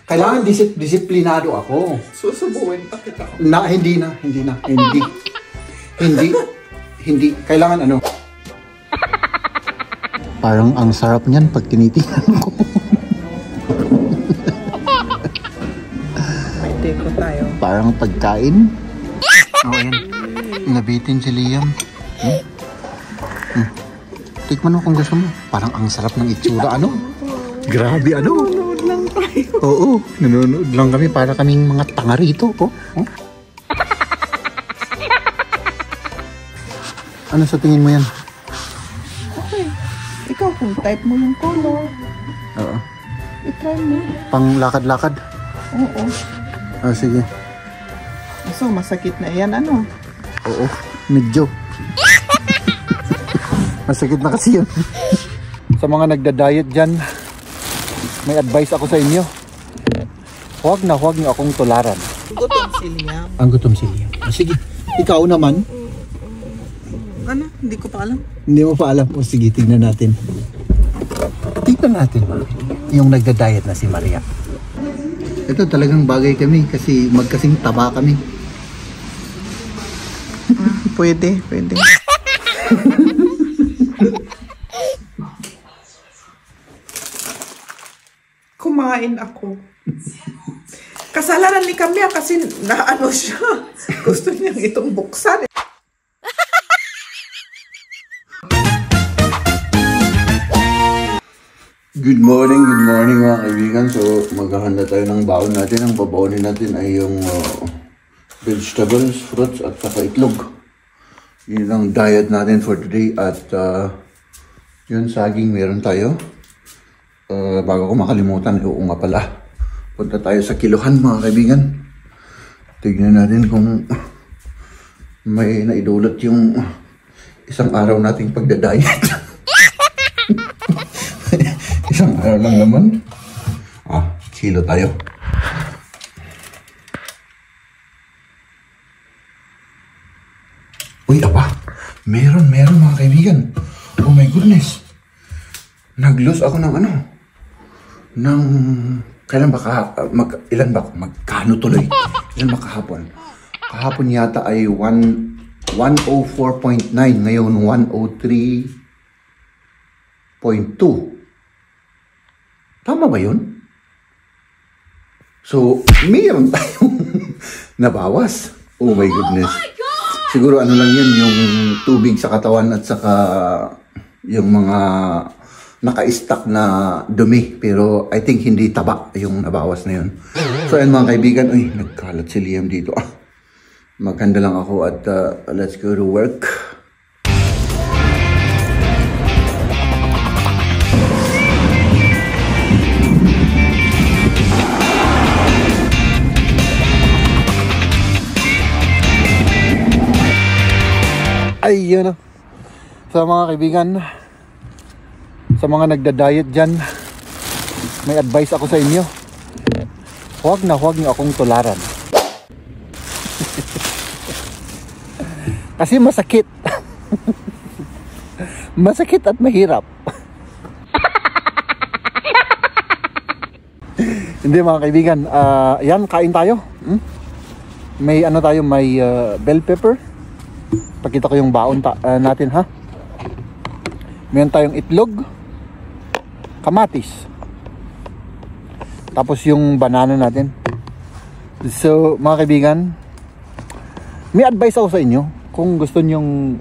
Kailangan disiplinado ako. Susubuin pa kita. Hindi. Kailangan ano. Parang ang sarap niyan pag tinitingnan ko. Pwede ko tayo. Parang pagkain. Ayan. Nabitin si Liam. Tikman mo kung gusto mo. Parang ang sarap ng itsura. Ano? Grabe ano? Nanonood lang tayo. Oo. Nanonood lang kami. Para kaming mga tanga rito. Ano sa tingin mo yan? Okay. Ikaw kung type mo yung color. Oo. I-try mo. Pang lakad-lakad? Oo. Sige. So, masakit na yan, ano? Oo. Medyo. Masakit na kasi yun. Sa mga nagda-diet dyan, may advice ako sa inyo. Huwag niyo akong tularan. Gutom si Liam. Ang gutom si Liam. Sige. Ikaw naman. Ano? Hindi ko pa alam. Hindi mo pa alam. Sige, tignan natin. Tignan natin. Yung nagda-diet na si Maria. Ito talagang bagay kami kasi magkasing taba kami. Pwede. Kumain ako. Kasalanan ni Kamya kasi naano siya. Gusto niyang itong buksan. Good morning mga kaibigan. So maghahanda tayo ng baon natin. Ang babaonin natin ay yung vegetables, fruits at saka itlog. Yun ang diet natin for today. At yun, saging meron tayo. Bago ko makalimutan, oo nga pala. Punta tayo sa kiluhan mga kaibigan. Tignan natin kung may naidulot yung isang araw nating pagda-diet. Isang araw lang naman. Kilo tayo. Uy, meron mga kaibigan. Oh my goodness. Nag-lose ako ng kailan ba magkano tuloy? Ilan ba kahapon? Kahapon yata ay 104.9, ngayon 103.2. Tama ba yun? So, mayroon tayong nabawas. Oh my goodness. Siguro ano lang yun, yung tubig sa katawan at saka yung mga naka-stack na dumi. Pero I think hindi taba yung nabawas na yun. So ayun mga kaibigan, nagkalat si Liam dito. Maganda lang ako at let's go to work. Ayun sa mga kaibigan, sa mga nagda-diet dyan, may advice ako sa inyo. Huwag niyo akong tularan. Kasi masakit. Masakit at mahirap. Hindi mga kaibigan, yan, kain tayo. May may bell pepper. Pakita ko yung baon natin ha. Meron tayong itlog, kamatis, tapos yung banana natin. So mga kaibigan, may advice ako sa inyo. Kung gusto nyong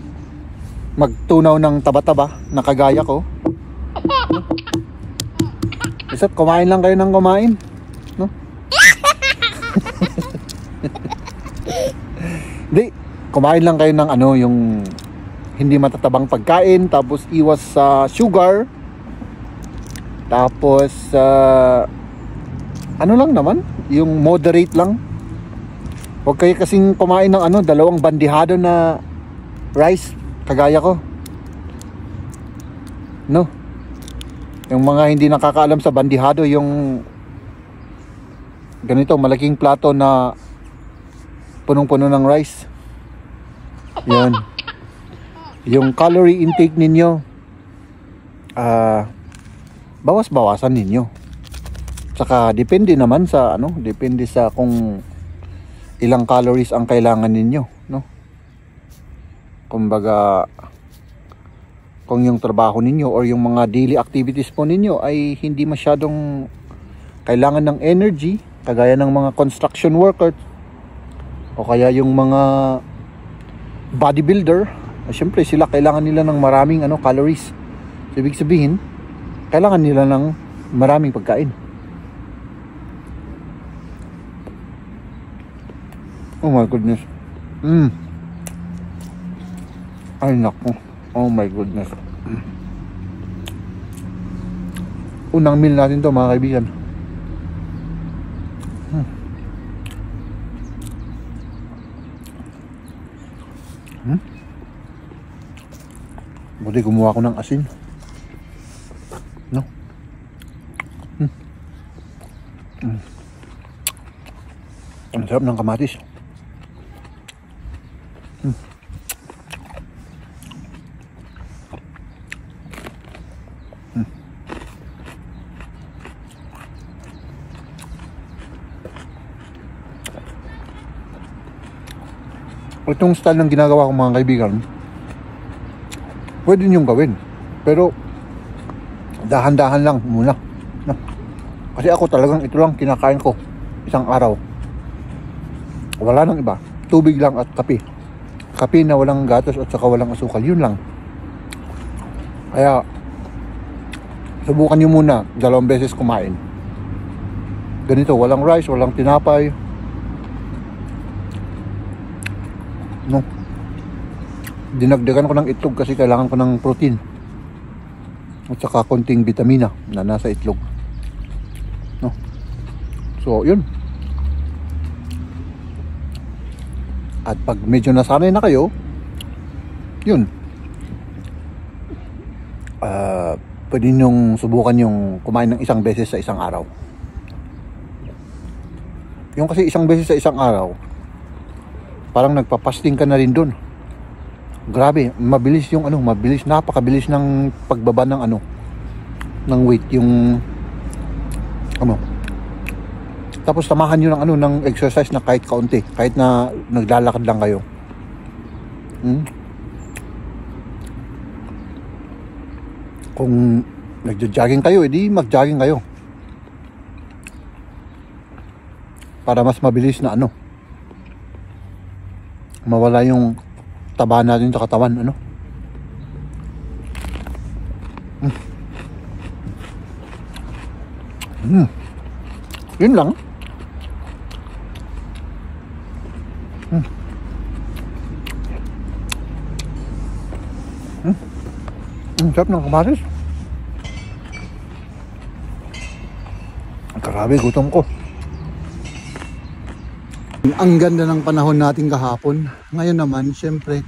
magtunaw ng taba-taba na kagaya ko, isa't kumain lang kayo ng kumain, no? Hindi, kumain lang kayo ng yung hindi matatabang pagkain, tapos iwas sa sugar, tapos lang naman, yung moderate lang. Huwag kayo kasing kumain ng dalawang bandihado na rice kagaya ko, no? Yung mga hindi nakakaalam sa bandihado, yung ganito, malaking plato na punong-puno ng rice. Yan. Yung calorie intake ninyo, bawas-bawasan ninyo. Saka depende naman sa ano, depende sa kung ilang calories ang kailangan ninyo, no? Kumbaga, kung yung trabaho ninyo or yung mga daily activities po ninyo ay hindi masyadong kailangan ng energy, kagaya ng mga construction workers o kaya yung mga bodybuilder, syempre sila kailangan nila ng maraming ano, calories. So, ibig sabihin, kailangan nila ng maraming pagkain. Oh my goodness. Ay naku. Oh my goodness. Unang meal natin to, mga kaibigan. Buti gumawa ko ng asin. No? Ang sarap ng kamatis. Itong style ng ginagawa ko, mga kaibigan, pwede niyong gawin, pero dahan-dahan lang muna, no? Kasi ako talagang ito lang kinakain ko isang araw. Wala nang iba, tubig lang at kape. Kape na walang gatas at saka walang asukal, yun lang. Kaya subukan niyo muna 2 beses kumain ganito, walang rice, walang tinapay, no? Dinagdagan ko ng itlog kasi kailangan ko ng protein at saka konting vitamina na nasa itlog, no? So yun. At pag medyo nasanay na kayo, yun, pwede nyong subukan yung kumain ng 1 beses sa isang araw. Yung kasi 1 beses sa isang araw, parang nagpa-fasting ka na rin dun. Grabe, mabilis yung ano, mabilis, napakabilis ng pagbaba ng ano, ng weight, yung ano. Tapos samahan nyo ng ano, ng exercise na kahit kaunti, kahit na naglalakad lang kayo. Kung nagjo-jogging kayo, edi mag-jogging kayo. Para mas mabilis na ano, mawala yung taba natin sa katawan, ano. Yun lang. Sarap ng kamatis. Grabe, gutom ko. Ang ganda ng panahon natin kahapon. Ngayon naman, syempre,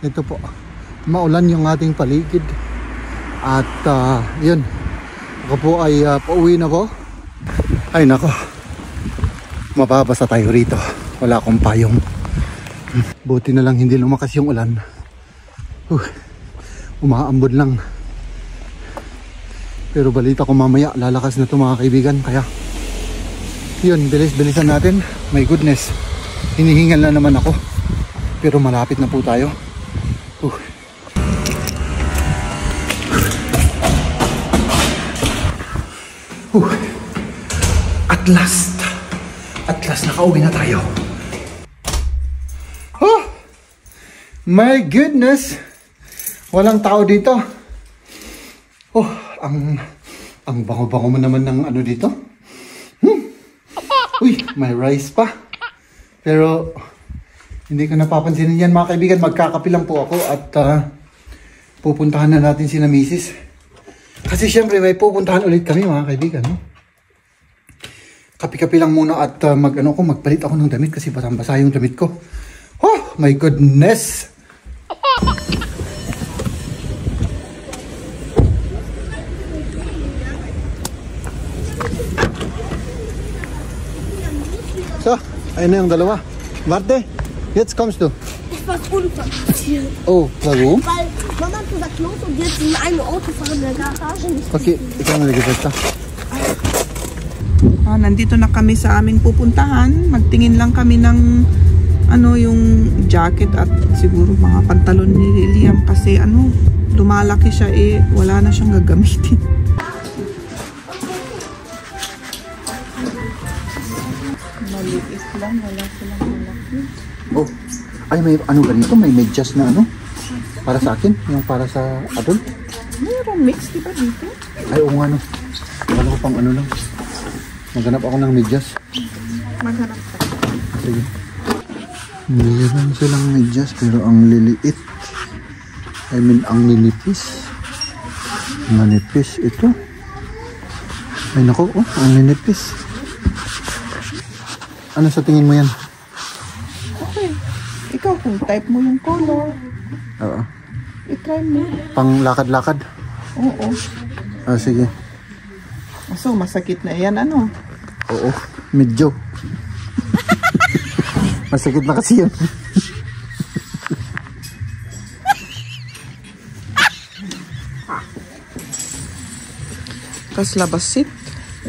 ito po, maulan yung ating paligid. At yun, ako po ay pauwi na po. Ay nako, mababasa tayo rito. Wala akong payong. Buti na lang hindi lumakas yung ulan. Umaambod lang. Pero balita ko mamaya lalakas na ito, mga kaibigan. Kaya yun, bilis-bilisan natin. My goodness, hinihingal na naman ako. Pero malapit na po tayo. At last nakauwi na tayo. My goodness, walang tao dito. Ang bango-bango mo naman ng ano dito. Uy, may rice pa. Pero hindi ko napapansinin yan, mga kaibigan. Magkakape lang po ako at pupuntahan na natin sina Mrs. Kasi syempre may pupuntahan ulit kami, mga kaibigan, no? Kape-kape lang muna at magpalit ako ng damit kasi basang-basa yung damit ko. Oh my goodness! So, ayun na yung dalawa. Warte, jetzt kommst du. Etwas unverpackt. Oh, warum? Weil Mama hat gesagt, los und jetzt in einem Auto fahren in der Garage nicht. Okay, ikaw na nagigit ka. Nandito na kami sa aming pupuntahan. Magtingin lang kami ng yung jacket at siguro mga pantalon ni Liam kasi lumalaki siya wala na siyang gagamitin. Maliit lang, wala silang malaki. Oh, ay may ganito, may medyas na para sa akin, yung para sa adult. Mayroong mix, di ba dito? Ay, oo nga wala ko pang lang. Maghanap ako ng medyas. Maghanap ka. Sige. Mayroon silang medyas pero ang liliit. I mean, ang ninipis. Manipis ito. Ay nako, ang ninipis. Ano sa tingin mo yan? Okay. Ikaw kung type mo yung color. Oo. I-try mo. Pang lakad-lakad? Oo. Sige. So, masakit na yan, Oo, medyo. Masakit na kasi yun. Tapos labasit.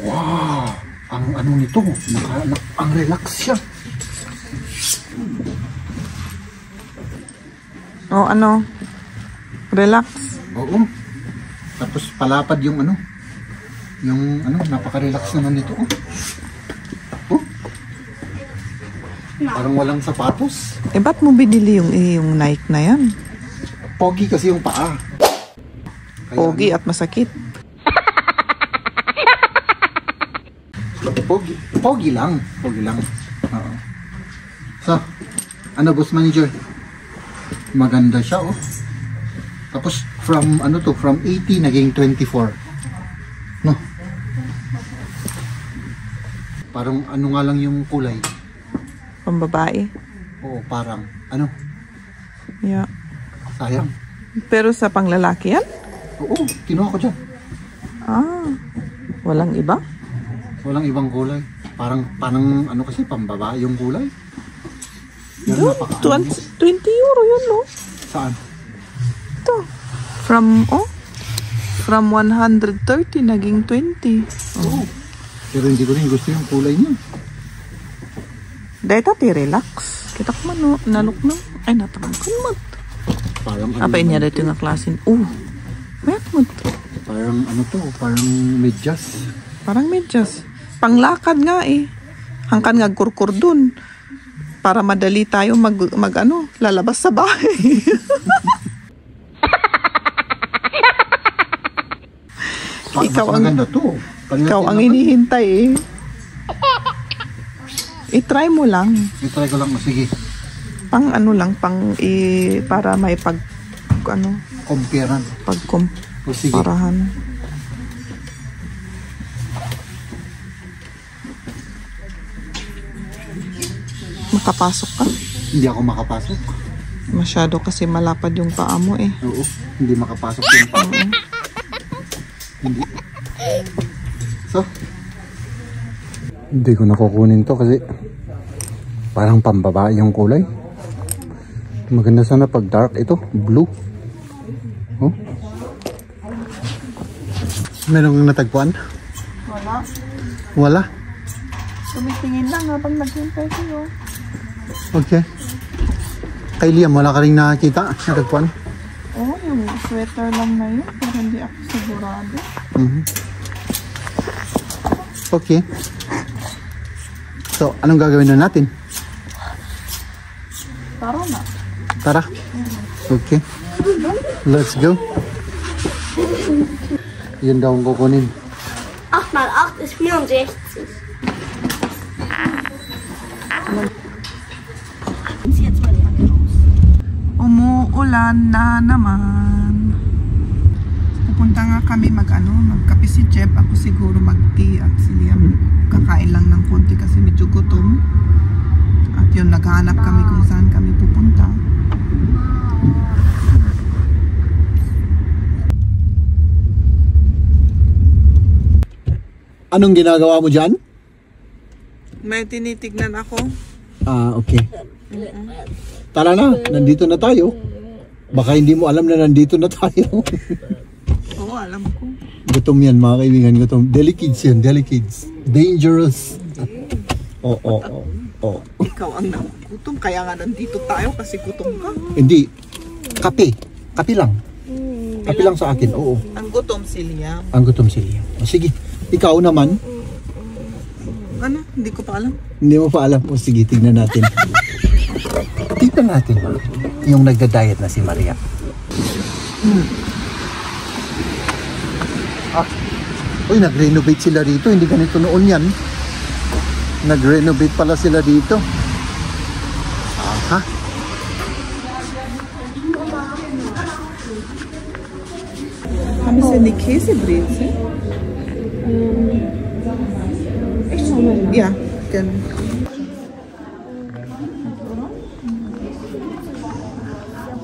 Wow! Ang nito, ang relax siya. Relax. Oo. Tapos palapad yung napaka-relax naman nito. Parang walang sapatos. Ba't mo binili yung Nike na yan? Pogi kasi yung paa. Kaya, Pogi at masakit. Pogi lang. Oo. So, boss manager? Maganda siya, Tapos from 80 naging 24. No? Parang nga lang yung kulay. Pambabae. Oo, parang Yeah. sayang. Pero sa panglalaki yan? Oo, kinuha ko dyan. Walang iba? Walang ibang kulay. Parang kasi pambabae yung kulay. Yan, 20 euro yun, no? Saan? Ito. From 130 naging 20. Oo. Pero hindi ko rin gusto yung kulay niya. Dahil tati relax. Kita ko man, nalok na. Ay, natakam ko mat. Parang Apa niya dito nga klasin? Mayat mo. Parang medyas. Parang medyas. Panglakad nga Hangkan nga kurkur dun. Para madali tayo lalabas sa bahay. Ikaw ang hinihintay I-try mo lang. I-try ko lang. Sige. Pang para may Comparean. Parahan. Makapasok ka? Hindi ako makapasok. Masyado kasi malapad yung paa mo Oo, hindi makapasok yung paa. Hindi. So, hindi ko nakukunin to kasi parang pambabae yung kulay. Maganda sana pag dark ito, blue. Meron kang natagpuan? Wala? Tumitingin lang habang naghintay kayo. Okay. Kay Liam, wala ka rin nakakita? Natagpuan? Yung sweater lang na yun. Pero hindi ako sigurado. Okay. So, anong gagawin na natin? Tara na. Tara. Okay. Let's go. Yun daw ang kukunin. 8 mal 8 ist 64. Umuulan na naman. Pupunta nga kami magkape si Jeff. Ako siguro mag-tea at si Liam kakain lang ng konti kasi medyo gutom. At yun, naghahanap kami kung saan kami pupunta. Anong ginagawa mo dyan? May tinitignan ako. Okay. Tara na, nandito na tayo. Baka hindi mo alam na nandito na tayo. Oo, alam ko. Gutom yan mga kaibigan, gutom. Delikids yan, delikids. Dangerous. Oo. Ikaw ang nagutom, kaya nga nandito tayo kasi gutom ka. Hindi. Kape. Kape lang. Kape lang sa akin, oo. Ang gutom si Liam. Ang gutom sila. O sige, ikaw naman. Ano? Hindi ko pa alam. Hindi mo pa alam. O sige, tignan natin. Tignan natin yung nagda-diet na si Maria. Uy, nag-renovate sila dito. Hindi ganito noon yan. Nag-renovate pala sila dito. Aha. Haben Sie eine Käsebrezel? Ich schau mal. Ja, gerne.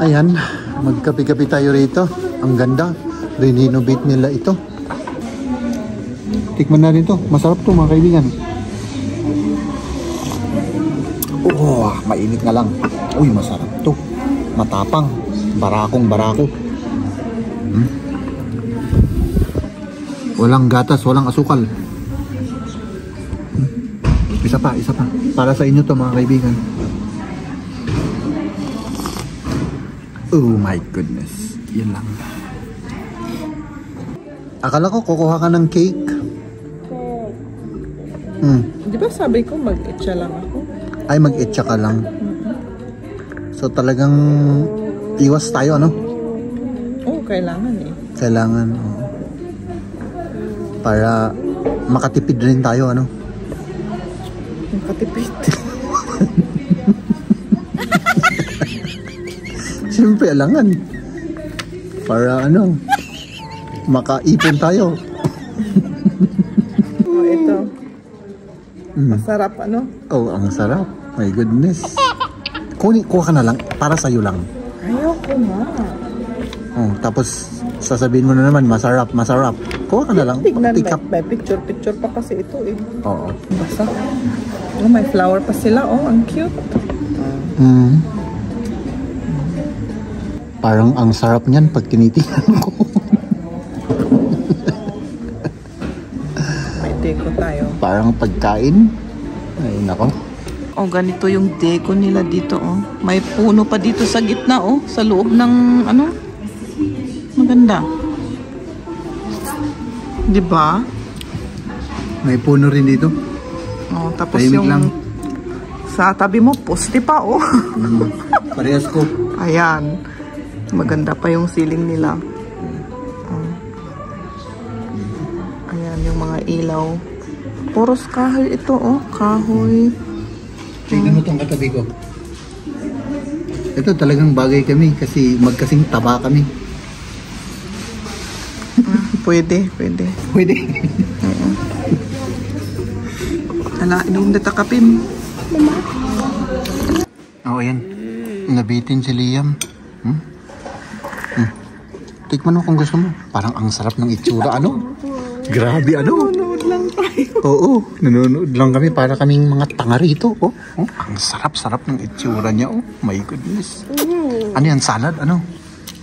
Ayan, magkape-kape tayo rito. Ang ganda. Renovate nila ito. Tikman natin to. Masarap to mga kaibigan. Oh, mainit nga lang. Uy, masarap to. Matapang. Barakong barako. Walang gatas, walang asukal. Isa pa. Para sa inyo to mga kaibigan. Oh my goodness. Yan lang. Akala ko kukuha ka ng cake. Di ba sabi ko mag-itcha lang ako? Ay, mag-itcha ka lang. So talagang iwas tayo, ano? Oo, kailangan eh. Kailangan, oo. Para makatipid rin tayo, ano? Makatipid. Siyempre, alangan. Para ano, makaipon tayo. Oh, ito. Masarap, ano? Oh, ang sarap. My goodness. Kuha ka na lang, para sa'yo lang. Ayoko nga. Oh, tapos, sasabihin mo na naman, masarap. Kuha ka na lang. Tignan, Tikap. may picture pa kasi ito eh. Oo. Basta. Oh, may flower pa sila. Oh, ang cute. Parang ang sarap niyan pag tinitingnan ko. May deco tayo. Parang pagkain. Ay, nako. Oh, ganito yung deco nila dito, oh. May puno pa dito sa gitna, oh. Sa loob ng, ano? Maganda. Di ba? May puno rin dito. Oh, tapos Tahimik yung lang. sa tabi mo, poste pa, oh. Parehas ko. Ayan. Maganda pa yung ceiling nila. Oh. Ayan, yung mga ilaw. Puros kahoy ito, oh. Kahoy. Tignan mo itong katabi ko. Ito talagang bagay kami kasi magkasing taba kami. Pwede. Pwede. Ala, inom na takapim. Oo, yan. Nabitin si Liam. Tikman mo kung gusto mo. Parang ang sarap ng itsura. Ano? Grabe, ano? Nanonood lang tayo. Oo, nanonood lang kami para kaming mga tanga rito. Oh, ang sarap-sarap ng itsura niya. Oh, my goodness. Ano yan? Salad? Ano?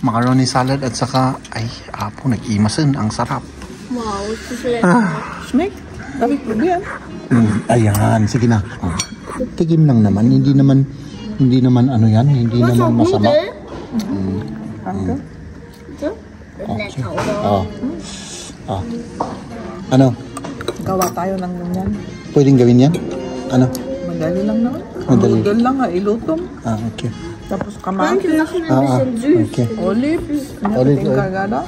Macaroni salad at saka, ay, apo, nag-imasin. Ang sarap. Wow, es ist lecker. Schmeckt? Darf ich probieren? Ayan, sige na. Oh. Tigim lang naman. Hindi naman ano yan. Hindi Was naman noch masama. Nudel? Danke. So? Lecker, oder? Oh. Oh. Ano? Gawa tayo ng ganyan. Pwedeng gawin yan? Ano? Madali lang naman. Madali. Noodle lang, ilutong. Okay. Tapos Manche kamatis, machen ein bisschen süß. Okay. olives, Olive natin oil. kagada.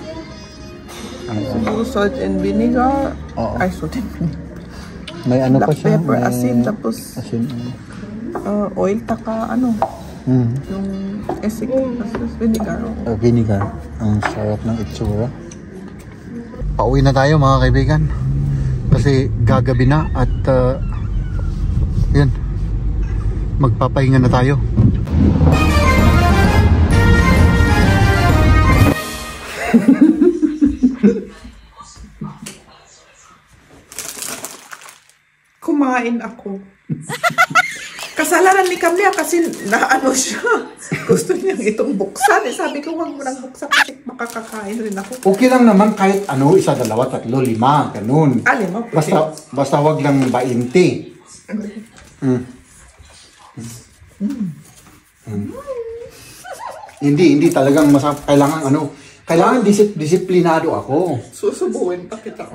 Siguro salt and vinegar. Oo. Ay, salt and vinegar. May ano pa Black siya? pepper, May asin, tapos asin. oil, taka, ano, yung esik, tapos vinegar. Vinegar. Ang sarap ng itsura. Pauwi na tayo mga kaibigan. Kasi gagabi na at yun. Magpapahinga na tayo. Kumain ako. Kasalanan ni Camilla kasi naano siya. Gusto niyang itong buksan. Eh, sabi ko, huwag mo nang buksan kasi makakakain rin ako. Okay lang naman kahit ano, 1, 2, 3, 5, ganun. Lima, pwede. Basta wag lang 20. Hindi talagang kailangan disiplinado ako. Susubuin pa kita.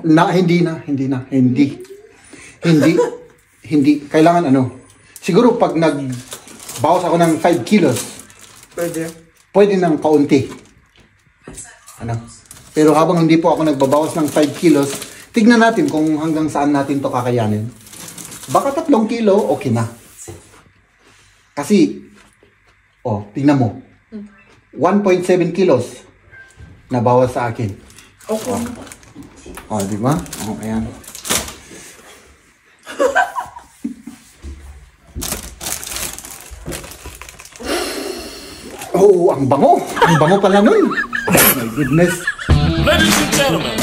Hindi. Kailangan siguro pag nagbawas ako ng 5 kilos, pwede ng kaunti. Pero habang hindi po ako nagbabawas ng 5 kilos, tignan natin kung hanggang saan natin to kakayanin. Baka 3 kilo, okay na. Kasi, tignan mo. 1.7 kilos nabawas sa akin. Okay. Di ba? Ayan. Ang bango. Ang bango pala nun. Oh my goodness. Ladies and gentlemen,